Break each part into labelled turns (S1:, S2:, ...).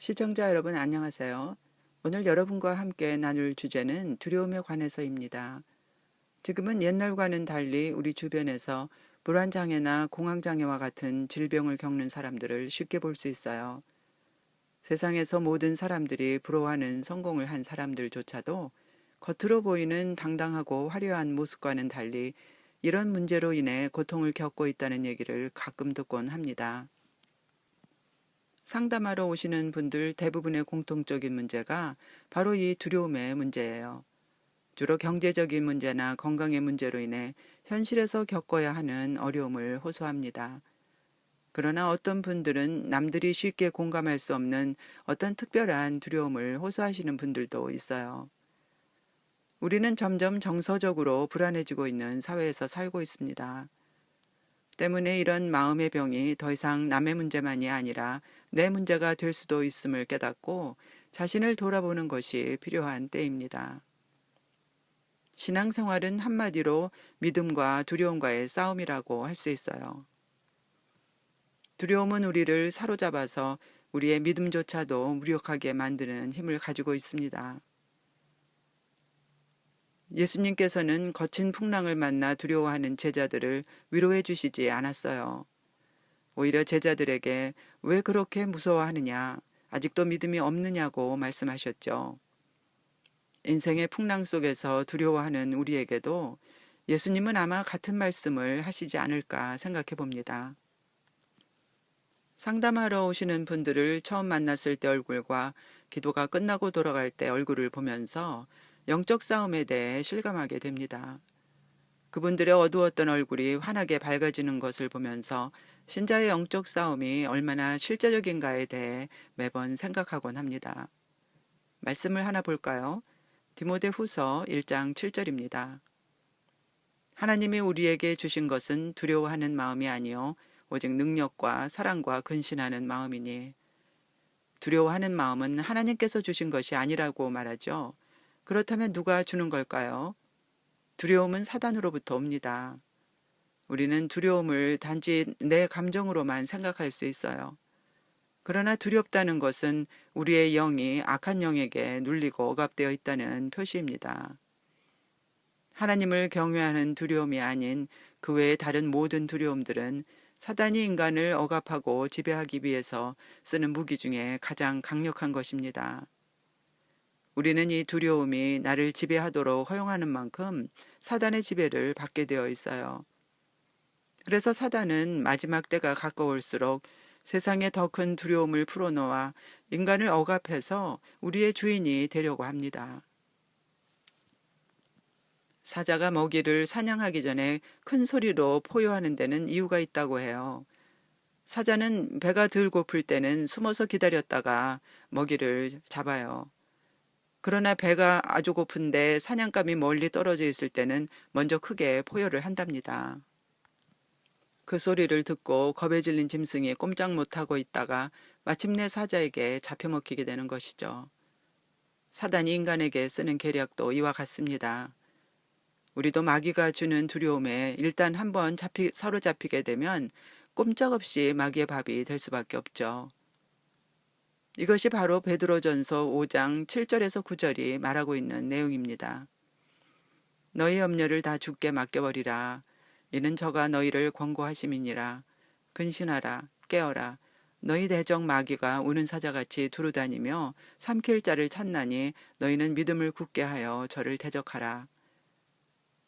S1: 시청자 여러분 안녕하세요. 오늘 여러분과 함께 나눌 주제는 두려움에 관해서입니다. 지금은 옛날과는 달리 우리 주변에서 불안장애나 공황장애와 같은 질병을 겪는 사람들을 쉽게 볼 수 있어요. 세상에서 모든 사람들이 부러워하는 성공을 한 사람들조차도 겉으로 보이는 당당하고 화려한 모습과는 달리 이런 문제로 인해 고통을 겪고 있다는 얘기를 가끔 듣곤 합니다. 상담하러 오시는 분들 대부분의 공통적인 문제가 바로 이 두려움의 문제예요. 주로 경제적인 문제나 건강의 문제로 인해 현실에서 겪어야 하는 어려움을 호소합니다. 그러나 어떤 분들은 남들이 쉽게 공감할 수 없는 어떤 특별한 두려움을 호소하시는 분들도 있어요. 우리는 점점 정서적으로 불안해지고 있는 사회에서 살고 있습니다. 때문에 이런 마음의 병이 더 이상 남의 문제만이 아니라 내 문제가 될 수도 있음을 깨닫고 자신을 돌아보는 것이 필요한 때입니다. 신앙생활은 한마디로 믿음과 두려움과의 싸움이라고 할 수 있어요. 두려움은 우리를 사로잡아서 우리의 믿음조차도 무력하게 만드는 힘을 가지고 있습니다. 예수님께서는 거친 풍랑을 만나 두려워하는 제자들을 위로해 주시지 않았어요. 오히려 제자들에게 왜 그렇게 무서워하느냐, 아직도 믿음이 없느냐고 말씀하셨죠. 인생의 풍랑 속에서 두려워하는 우리에게도 예수님은 아마 같은 말씀을 하시지 않을까 생각해 봅니다. 상담하러 오시는 분들을 처음 만났을 때 얼굴과 기도가 끝나고 돌아갈 때 얼굴을 보면서 영적 싸움에 대해 실감하게 됩니다. 그분들의 어두웠던 얼굴이 환하게 밝아지는 것을 보면서 신자의 영적 싸움이 얼마나 실제적인가에 대해 매번 생각하곤 합니다. 말씀을 하나 볼까요? 디모데후서 1장 7절입니다. 하나님이 우리에게 주신 것은 두려워하는 마음이 아니요 오직 능력과 사랑과 근신하는 마음이니. 두려워하는 마음은 하나님께서 주신 것이 아니라고 말하죠. 그렇다면 누가 주는 걸까요? 두려움은 사단으로부터 옵니다. 우리는 두려움을 단지 내 감정으로만 생각할 수 있어요. 그러나 두렵다는 것은 우리의 영이 악한 영에게 눌리고 억압되어 있다는 표시입니다. 하나님을 경외하는 두려움이 아닌 그 외의 다른 모든 두려움들은 사단이 인간을 억압하고 지배하기 위해서 쓰는 무기 중에 가장 강력한 것입니다. 우리는 이 두려움이 나를 지배하도록 허용하는 만큼 사단의 지배를 받게 되어 있어요. 그래서 사단은 마지막 때가 가까울수록 세상에 더 큰 두려움을 풀어놓아 인간을 억압해서 우리의 주인이 되려고 합니다. 사자가 먹이를 사냥하기 전에 큰 소리로 포효하는 데는 이유가 있다고 해요. 사자는 배가 덜 고플 때는 숨어서 기다렸다가 먹이를 잡아요. 그러나 배가 아주 고픈데 사냥감이 멀리 떨어져 있을 때는 먼저 크게 포효를 한답니다. 그 소리를 듣고 겁에 질린 짐승이 꼼짝 못하고 있다가 마침내 사자에게 잡혀먹히게 되는 것이죠. 사단이 인간에게 쓰는 계략도 이와 같습니다. 우리도 마귀가 주는 두려움에 일단 한번 사로잡히게 되면 꼼짝없이 마귀의 밥이 될 수밖에 없죠. 이것이 바로 베드로전서 5장 7절에서 9절이 말하고 있는 내용입니다. 너희 염려를 다 주께 맡겨버리라. 이는 저가 너희를 권고하심이니라. 근신하라. 깨어라. 너희 대적 마귀가 우는 사자같이 두루다니며 삼킬 자를 찾나니 너희는 믿음을 굳게 하여 저를 대적하라.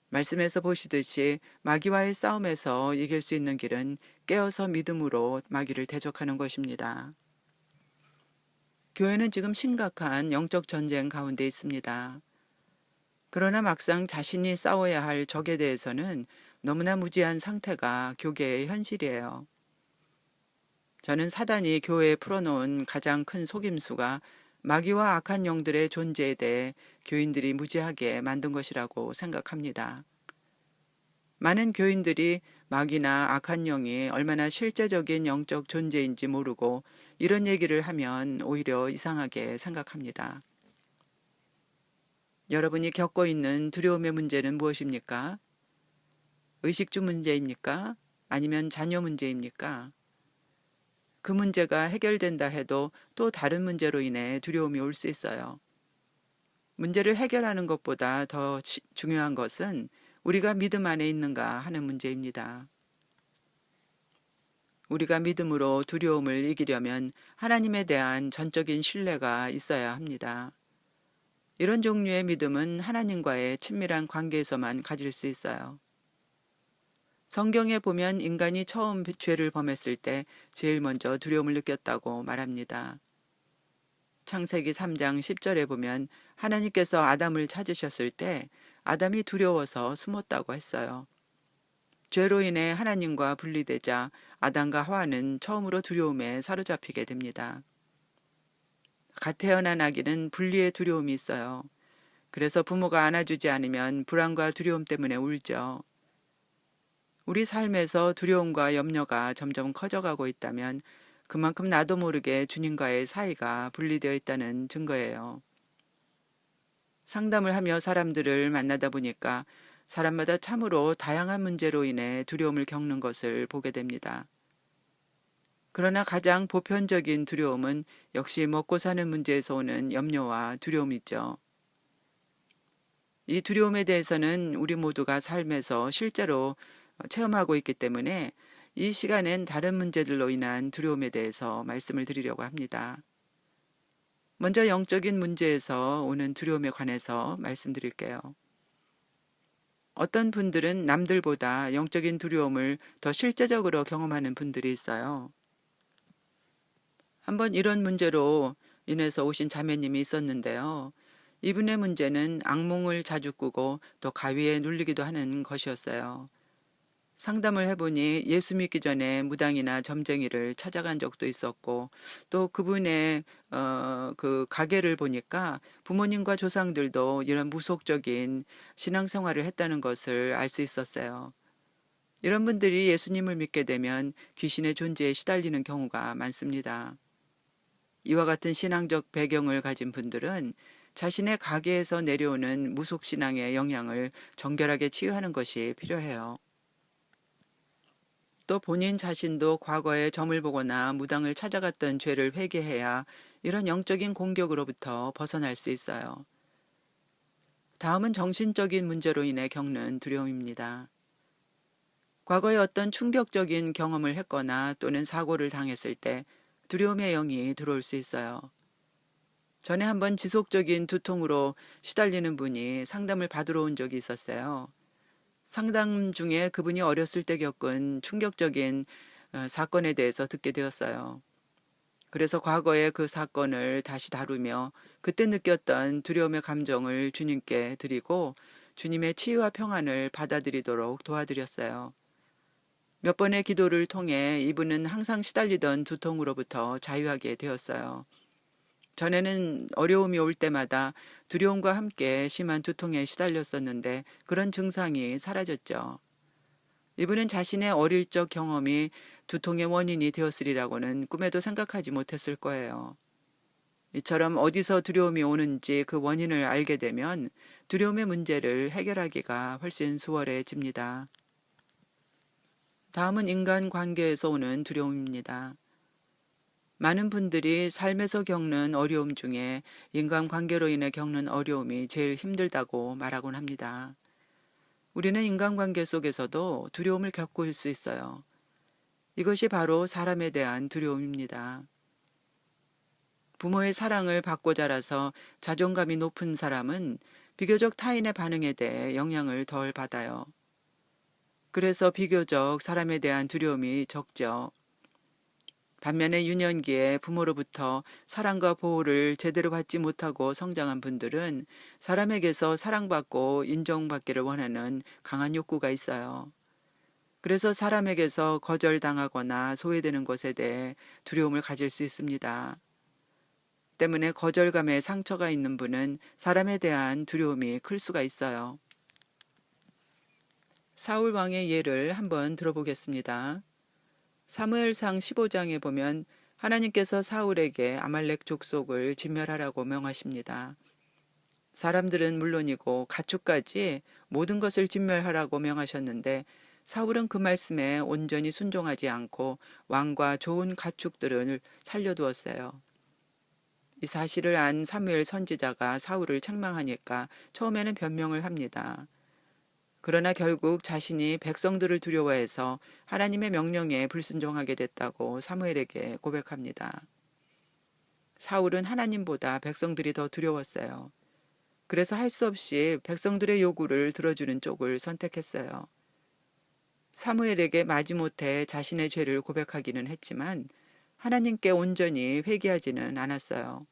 S1: 말씀에서 보시듯이 마귀와의 싸움에서 이길 수 있는 길은 깨어서 믿음으로 마귀를 대적하는 것입니다. 교회는 지금 심각한 영적 전쟁 가운데 있습니다. 그러나 막상 자신이 싸워야 할 적에 대해서는 너무나 무지한 상태가 교계의 현실이에요. 저는 사단이 교회에 풀어놓은 가장 큰 속임수가 마귀와 악한 영들의 존재에 대해 교인들이 무지하게 만든 것이라고 생각합니다. 많은 교인들이 마귀나 악한 영이 얼마나 실제적인 영적 존재인지 모르고 이런 얘기를 하면 오히려 이상하게 생각합니다. 여러분이 겪고 있는 두려움의 문제는 무엇입니까? 의식주 문제입니까? 아니면 자녀 문제입니까? 그 문제가 해결된다 해도 또 다른 문제로 인해 두려움이 올 수 있어요. 문제를 해결하는 것보다 더 중요한 것은 우리가 믿음 안에 있는가 하는 문제입니다. 우리가 믿음으로 두려움을 이기려면 하나님에 대한 전적인 신뢰가 있어야 합니다. 이런 종류의 믿음은 하나님과의 친밀한 관계에서만 가질 수 있어요. 성경에 보면 인간이 처음 죄를 범했을 때 제일 먼저 두려움을 느꼈다고 말합니다. 창세기 3장 10절에 보면 하나님께서 아담을 찾으셨을 때 아담이 두려워서 숨었다고 했어요. 죄로 인해 하나님과 분리되자 아담과 하와는 처음으로 두려움에 사로잡히게 됩니다. 갓 태어난 아기는 분리의 두려움이 있어요. 그래서 부모가 안아주지 않으면 불안과 두려움 때문에 울죠. 우리 삶에서 두려움과 염려가 점점 커져가고 있다면 그만큼 나도 모르게 주님과의 사이가 분리되어 있다는 증거예요. 상담을 하며 사람들을 만나다 보니까 사람마다 참으로 다양한 문제로 인해 두려움을 겪는 것을 보게 됩니다. 그러나 가장 보편적인 두려움은 역시 먹고 사는 문제에서 오는 염려와 두려움이죠. 이 두려움에 대해서는 우리 모두가 삶에서 실제로 체험하고 있기 때문에 이 시간엔 다른 문제들로 인한 두려움에 대해서 말씀을 드리려고 합니다. 먼저 영적인 문제에서 오는 두려움에 관해서 말씀드릴게요. 어떤 분들은 남들보다 영적인 두려움을 더 실제적으로 경험하는 분들이 있어요. 한번 이런 문제로 인해서 오신 자매님이 있었는데요. 이분의 문제는 악몽을 자주 꾸고 또 가위에 눌리기도 하는 것이었어요. 상담을 해보니 예수 믿기 전에 무당이나 점쟁이를 찾아간 적도 있었고 또 그분의 그 가게를 보니까 부모님과 조상들도 이런 무속적인 신앙생활을 했다는 것을 알 수 있었어요. 이런 분들이 예수님을 믿게 되면 귀신의 존재에 시달리는 경우가 많습니다. 이와 같은 신앙적 배경을 가진 분들은 자신의 가게에서 내려오는 무속신앙의 영향을 정결하게 치유하는 것이 필요해요. 또 본인 자신도 과거에 점을 보거나 무당을 찾아갔던 죄를 회개해야 이런 영적인 공격으로부터 벗어날 수 있어요. 다음은 정신적인 문제로 인해 겪는 두려움입니다. 과거에 어떤 충격적인 경험을 했거나 또는 사고를 당했을 때 두려움의 영이 들어올 수 있어요. 전에 한번 지속적인 두통으로 시달리는 분이 상담을 받으러 온 적이 있었어요. 상담 중에 그분이 어렸을 때 겪은 충격적인 사건에 대해서 듣게 되었어요. 그래서 과거의 그 사건을 다시 다루며 그때 느꼈던 두려움의 감정을 주님께 드리고 주님의 치유와 평안을 받아들이도록 도와드렸어요. 몇 번의 기도를 통해 이분은 항상 시달리던 두통으로부터 자유하게 되었어요. 전에는 어려움이 올 때마다 두려움과 함께 심한 두통에 시달렸었는데 그런 증상이 사라졌죠. 이분은 자신의 어릴 적 경험이 두통의 원인이 되었으리라고는 꿈에도 생각하지 못했을 거예요. 이처럼 어디서 두려움이 오는지 그 원인을 알게 되면 두려움의 문제를 해결하기가 훨씬 수월해집니다. 다음은 인간관계에서 오는 두려움입니다. 많은 분들이 삶에서 겪는 어려움 중에 인간관계로 인해 겪는 어려움이 제일 힘들다고 말하곤 합니다. 우리는 인간관계 속에서도 두려움을 겪을 수 있어요. 이것이 바로 사람에 대한 두려움입니다. 부모의 사랑을 받고 자라서 자존감이 높은 사람은 비교적 타인의 반응에 대해 영향을 덜 받아요. 그래서 비교적 사람에 대한 두려움이 적죠. 반면에 유년기에 부모로부터 사랑과 보호를 제대로 받지 못하고 성장한 분들은 사람에게서 사랑받고 인정받기를 원하는 강한 욕구가 있어요. 그래서 사람에게서 거절당하거나 소외되는 것에 대해 두려움을 가질 수 있습니다. 때문에 거절감에 상처가 있는 분은 사람에 대한 두려움이 클 수가 있어요. 사울 왕의 예를 한번 들어보겠습니다. 사무엘상 15장에 보면 하나님께서 사울에게 아말렉 족속을 진멸하라고 명하십니다. 사람들은 물론이고 가축까지 모든 것을 진멸하라고 명하셨는데 사울은 그 말씀에 온전히 순종하지 않고 왕과 좋은 가축들을 살려두었어요. 이 사실을 안 사무엘 선지자가 사울을 책망하니까 처음에는 변명을 합니다. 그러나 결국 자신이 백성들을 두려워해서 하나님의 명령에 불순종하게 됐다고 사무엘에게 고백합니다. 사울은 하나님보다 백성들이 더 두려웠어요. 그래서 할 수 없이 백성들의 요구를 들어주는 쪽을 선택했어요. 사무엘에게 마지못해 자신의 죄를 고백하기는 했지만 하나님께 온전히 회개하지는 않았어요.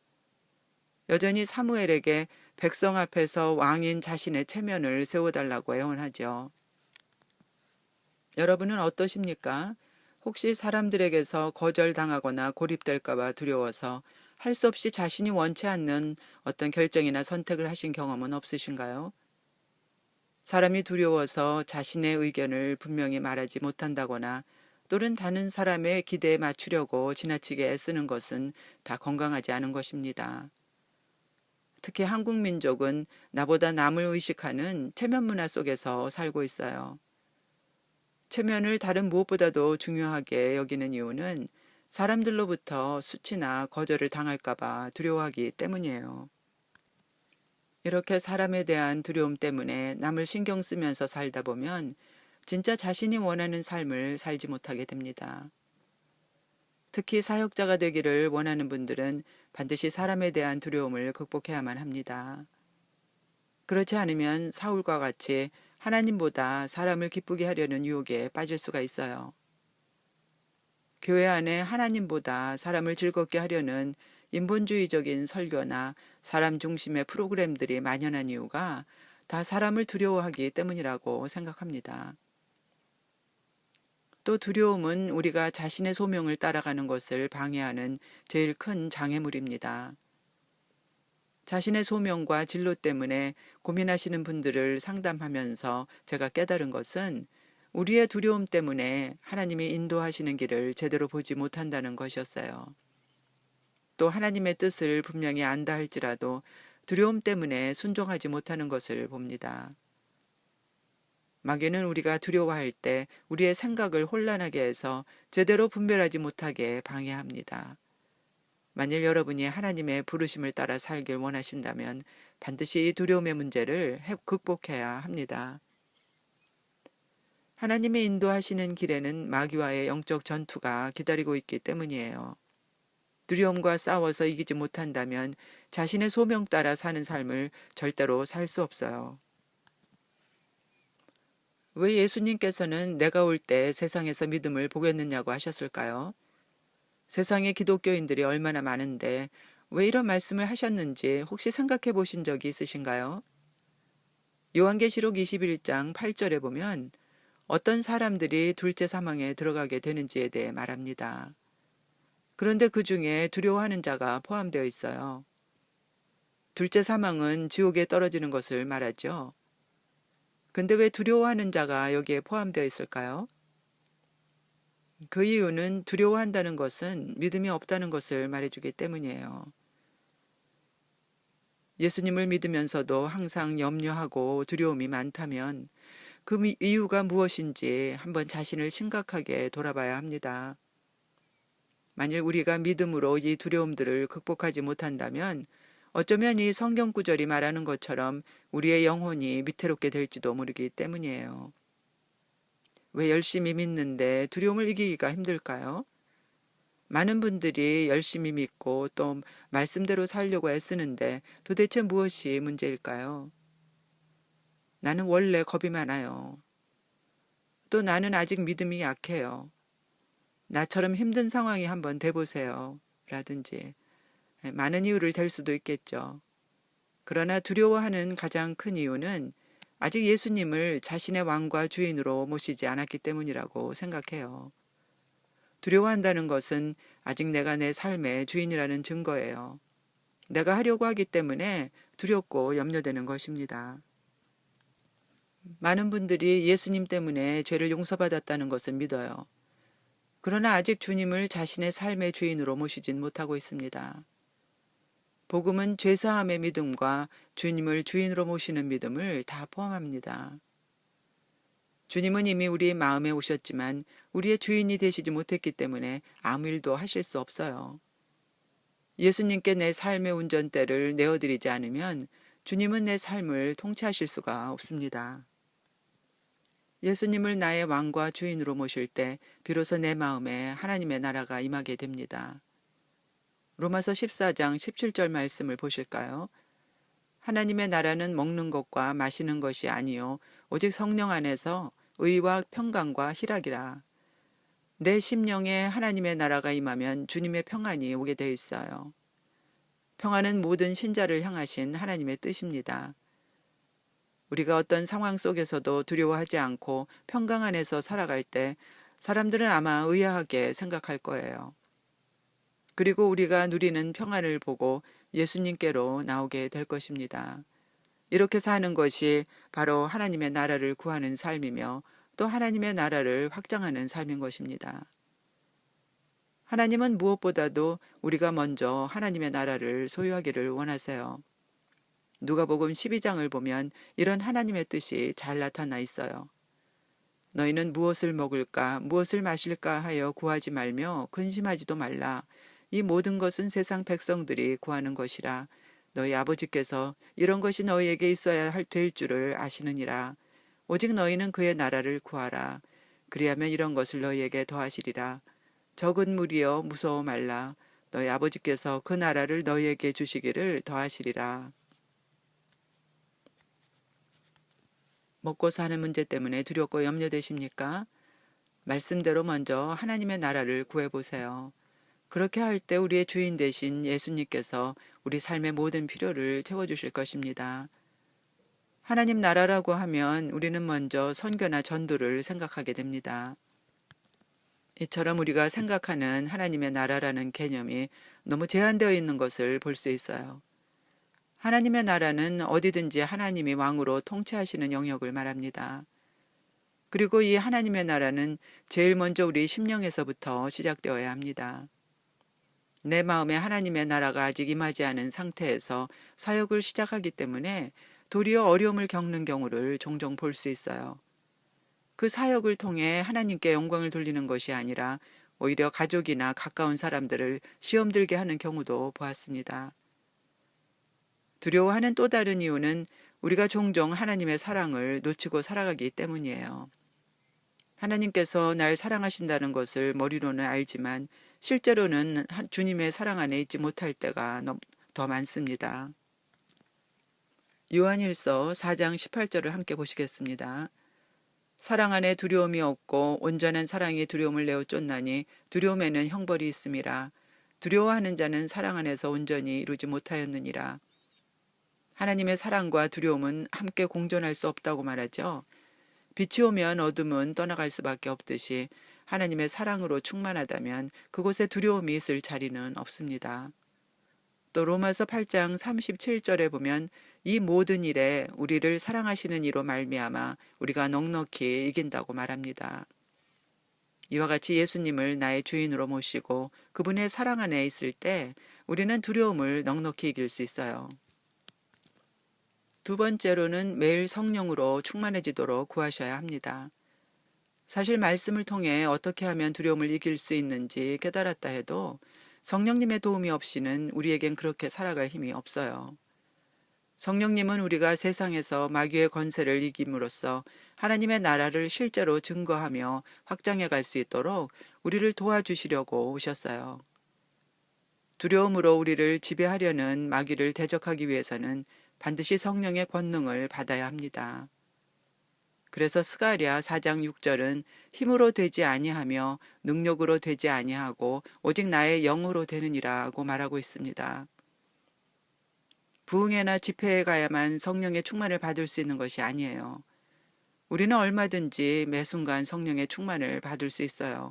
S1: 여전히 사무엘에게 백성 앞에서 왕인 자신의 체면을 세워달라고 애원하죠. 여러분은 어떠십니까? 혹시 사람들에게서 거절당하거나 고립될까봐 두려워서 할 수 없이 자신이 원치 않는 어떤 결정이나 선택을 하신 경험은 없으신가요? 사람이 두려워서 자신의 의견을 분명히 말하지 못한다거나 또는 다른 사람의 기대에 맞추려고 지나치게 애쓰는 것은 다 건강하지 않은 것입니다. 특히 한국 민족은 나보다 남을 의식하는 체면 문화 속에서 살고 있어요. 체면을 다른 무엇보다도 중요하게 여기는 이유는 사람들로부터 수치나 거절을 당할까봐 두려워하기 때문이에요. 이렇게 사람에 대한 두려움 때문에 남을 신경 쓰면서 살다 보면 진짜 자신이 원하는 삶을 살지 못하게 됩니다. 특히 사역자가 되기를 원하는 분들은 반드시 사람에 대한 두려움을 극복해야만 합니다. 그렇지 않으면 사울과 같이 하나님보다 사람을 기쁘게 하려는 유혹에 빠질 수가 있어요. 교회 안에 하나님보다 사람을 즐겁게 하려는 인본주의적인 설교나 사람 중심의 프로그램들이 만연한 이유가 다 사람을 두려워하기 때문이라고 생각합니다. 또 두려움은 우리가 자신의 소명을 따라가는 것을 방해하는 제일 큰 장애물입니다. 자신의 소명과 진로 때문에 고민하시는 분들을 상담하면서 제가 깨달은 것은 우리의 두려움 때문에 하나님이 인도하시는 길을 제대로 보지 못한다는 것이었어요. 또 하나님의 뜻을 분명히 안다 할지라도 두려움 때문에 순종하지 못하는 것을 봅니다. 마귀는 우리가 두려워할 때 우리의 생각을 혼란하게 해서 제대로 분별하지 못하게 방해합니다. 만일 여러분이 하나님의 부르심을 따라 살길 원하신다면 반드시 이 두려움의 문제를 극복해야 합니다. 하나님의 인도하시는 길에는 마귀와의 영적 전투가 기다리고 있기 때문이에요. 두려움과 싸워서 이기지 못한다면 자신의 소명 따라 사는 삶을 절대로 살 수 없어요. 왜 예수님께서는 내가 올 때 세상에서 믿음을 보겠느냐고 하셨을까요? 세상에 기독교인들이 얼마나 많은데 왜 이런 말씀을 하셨는지 혹시 생각해 보신 적이 있으신가요? 요한계시록 21장 8절에 보면 어떤 사람들이 둘째 사망에 들어가게 되는지에 대해 말합니다. 그런데 그 중에 두려워하는 자가 포함되어 있어요. 둘째 사망은 지옥에 떨어지는 것을 말하죠. 근데 왜 두려워하는 자가 여기에 포함되어 있을까요? 그 이유는 두려워한다는 것은 믿음이 없다는 것을 말해주기 때문이에요. 예수님을 믿으면서도 항상 염려하고 두려움이 많다면 그 이유가 무엇인지 한번 자신을 심각하게 돌아봐야 합니다. 만일 우리가 믿음으로 이 두려움들을 극복하지 못한다면 어쩌면 이 성경 구절이 말하는 것처럼 우리의 영혼이 위태롭게 될지도 모르기 때문이에요. 왜 열심히 믿는데 두려움을 이기기가 힘들까요? 많은 분들이 열심히 믿고 또 말씀대로 살려고 애쓰는데 도대체 무엇이 문제일까요? 나는 원래 겁이 많아요. 또 나는 아직 믿음이 약해요. 나처럼 힘든 상황이 한번 돼보세요. 라든지 많은 이유를 댈 수도 있겠죠. 그러나 두려워하는 가장 큰 이유는 아직 예수님을 자신의 왕과 주인으로 모시지 않았기 때문이라고 생각해요. 두려워한다는 것은 아직 내가 내 삶의 주인이라는 증거예요. 내가 하려고 하기 때문에 두렵고 염려되는 것입니다. 많은 분들이 예수님 때문에 죄를 용서받았다는 것을 믿어요. 그러나 아직 주님을 자신의 삶의 주인으로 모시진 못하고 있습니다. 복음은 죄사함의 믿음과 주님을 주인으로 모시는 믿음을 다 포함합니다. 주님은 이미 우리 마음에 오셨지만 우리의 주인이 되시지 못했기 때문에 아무 일도 하실 수 없어요. 예수님께 내 삶의 운전대를 내어드리지 않으면 주님은 내 삶을 통치하실 수가 없습니다. 예수님을 나의 왕과 주인으로 모실 때 비로소 내 마음에 하나님의 나라가 임하게 됩니다. 로마서 14장 17절 말씀을 보실까요? 하나님의 나라는 먹는 것과 마시는 것이 아니요 오직 성령 안에서 의와 평강과 희락이라. 내 심령에 하나님의 나라가 임하면 주님의 평안이 오게 되어 있어요. 평안은 모든 신자를 향하신 하나님의 뜻입니다. 우리가 어떤 상황 속에서도 두려워하지 않고 평강 안에서 살아갈 때 사람들은 아마 의아하게 생각할 거예요. 그리고 우리가 누리는 평안을 보고 예수님께로 나오게 될 것입니다. 이렇게 사는 것이 바로 하나님의 나라를 구하는 삶이며 또 하나님의 나라를 확장하는 삶인 것입니다. 하나님은 무엇보다도 우리가 먼저 하나님의 나라를 소유하기를 원하세요. 누가복음 12장을 보면 이런 하나님의 뜻이 잘 나타나 있어요. 너희는 무엇을 먹을까, 무엇을 마실까 하여 구하지 말며 근심하지도 말라. 이 모든 것은 세상 백성들이 구하는 것이라. 너희 아버지께서 이런 것이 너희에게 있어야 될 줄을 아시느니라. 오직 너희는 그의 나라를 구하라. 그리하면 이런 것을 너희에게 더하시리라. 적은 무리여 무서워 말라. 너희 아버지께서 그 나라를 너희에게 주시기를 더하시리라. 먹고 사는 문제 때문에 두렵고 염려되십니까? 말씀대로 먼저 하나님의 나라를 구해보세요. 그렇게 할 때 우리의 주인 되신 예수님께서 우리 삶의 모든 필요를 채워주실 것입니다. 하나님 나라라고 하면 우리는 먼저 선교나 전도를 생각하게 됩니다. 이처럼 우리가 생각하는 하나님의 나라라는 개념이 너무 제한되어 있는 것을 볼 수 있어요. 하나님의 나라는 어디든지 하나님이 왕으로 통치하시는 영역을 말합니다. 그리고 이 하나님의 나라는 제일 먼저 우리 심령에서부터 시작되어야 합니다. 내 마음에 하나님의 나라가 아직 임하지 않은 상태에서 사역을 시작하기 때문에 도리어 어려움을 겪는 경우를 종종 볼 수 있어요. 그 사역을 통해 하나님께 영광을 돌리는 것이 아니라 오히려 가족이나 가까운 사람들을 시험 들게 하는 경우도 보았습니다. 두려워하는 또 다른 이유는 우리가 종종 하나님의 사랑을 놓치고 살아가기 때문이에요. 하나님께서 날 사랑하신다는 것을 머리로는 알지만 실제로는 주님의 사랑 안에 있지 못할 때가 더 많습니다. 요한일서 4장 18절을 함께 보시겠습니다. 사랑 안에 두려움이 없고 온전한 사랑이 두려움을 내어 쫓나니 두려움에는 형벌이 있음이라. 두려워하는 자는 사랑 안에서 온전히 이루지 못하였느니라. 하나님의 사랑과 두려움은 함께 공존할 수 없다고 말하죠. 빛이 오면 어둠은 떠나갈 수밖에 없듯이 하나님의 사랑으로 충만하다면 그곳에 두려움이 있을 자리는 없습니다. 또 로마서 8장 37절에 보면 이 모든 일에 우리를 사랑하시는 이로 말미암아 우리가 넉넉히 이긴다고 말합니다. 이와 같이 예수님을 나의 주인으로 모시고 그분의 사랑 안에 있을 때 우리는 두려움을 넉넉히 이길 수 있어요. 두 번째로는 매일 성령으로 충만해지도록 구하셔야 합니다. 사실 말씀을 통해 어떻게 하면 두려움을 이길 수 있는지 깨달았다 해도 성령님의 도움이 없이는 우리에겐 그렇게 살아갈 힘이 없어요. 성령님은 우리가 세상에서 마귀의 권세를 이김으로써 하나님의 나라를 실제로 증거하며 확장해 갈 수 있도록 우리를 도와주시려고 오셨어요. 두려움으로 우리를 지배하려는 마귀를 대적하기 위해서는 반드시 성령의 권능을 받아야 합니다. 그래서 스가랴 4장 6절은 힘으로 되지 아니하며 능력으로 되지 아니하고 오직 나의 영으로 되느니라고 말하고 있습니다. 부흥회나 집회에 가야만 성령의 충만을 받을 수 있는 것이 아니에요. 우리는 얼마든지 매 순간 성령의 충만을 받을 수 있어요.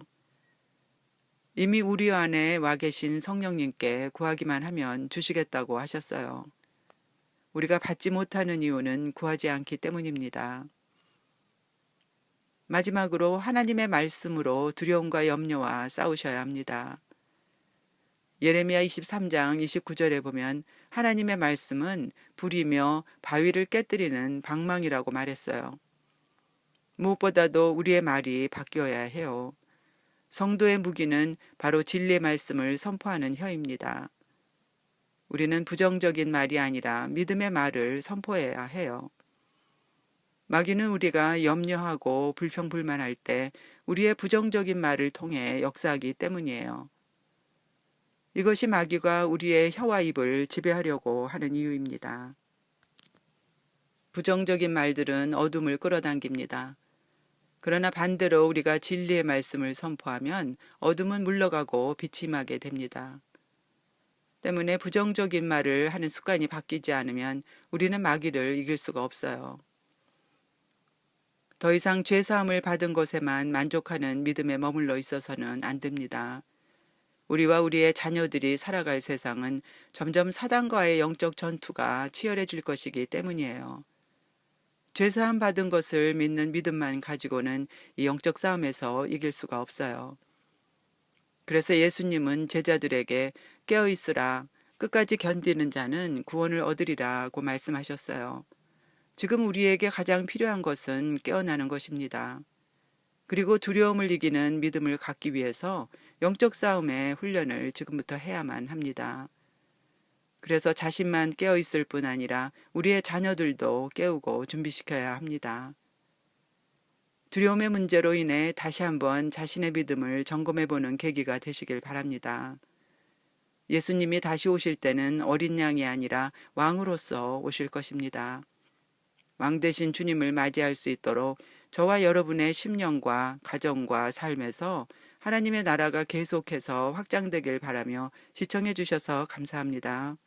S1: 이미 우리 안에 와 계신 성령님께 구하기만 하면 주시겠다고 하셨어요. 우리가 받지 못하는 이유는 구하지 않기 때문입니다. 마지막으로 하나님의 말씀으로 두려움과 염려와 싸우셔야 합니다. 예레미야 23장 29절에 보면 하나님의 말씀은 불이며 바위를 깨뜨리는 방망이라고 말했어요. 무엇보다도 우리의 말이 바뀌어야 해요. 성도의 무기는 바로 진리의 말씀을 선포하는 혀입니다. 우리는 부정적인 말이 아니라 믿음의 말을 선포해야 해요. 마귀는 우리가 염려하고 불평불만할 때 우리의 부정적인 말을 통해 역사하기 때문이에요. 이것이 마귀가 우리의 혀와 입을 지배하려고 하는 이유입니다. 부정적인 말들은 어둠을 끌어당깁니다. 그러나 반대로 우리가 진리의 말씀을 선포하면 어둠은 물러가고 빛이 임하게 됩니다. 때문에 부정적인 말을 하는 습관이 바뀌지 않으면 우리는 마귀를 이길 수가 없어요. 더 이상 죄사함을 받은 것에만 만족하는 믿음에 머물러 있어서는 안 됩니다. 우리와 우리의 자녀들이 살아갈 세상은 점점 사단과의 영적 전투가 치열해질 것이기 때문이에요. 죄사함 받은 것을 믿는 믿음만 가지고는 이 영적 싸움에서 이길 수가 없어요. 그래서 예수님은 제자들에게 깨어 있으라, 끝까지 견디는 자는 구원을 얻으리라고 말씀하셨어요. 지금 우리에게 가장 필요한 것은 깨어나는 것입니다. 그리고 두려움을 이기는 믿음을 갖기 위해서 영적 싸움의 훈련을 지금부터 해야만 합니다. 그래서 자신만 깨어 있을 뿐 아니라 우리의 자녀들도 깨우고 준비시켜야 합니다. 두려움의 문제로 인해 다시 한번 자신의 믿음을 점검해 보는 계기가 되시길 바랍니다. 예수님이 다시 오실 때는 어린 양이 아니라 왕으로서 오실 것입니다. 왕 대신 주님을 맞이할 수 있도록 저와 여러분의 심령과 가정과 삶에서 하나님의 나라가 계속해서 확장되길 바라며 시청해 주셔서 감사합니다.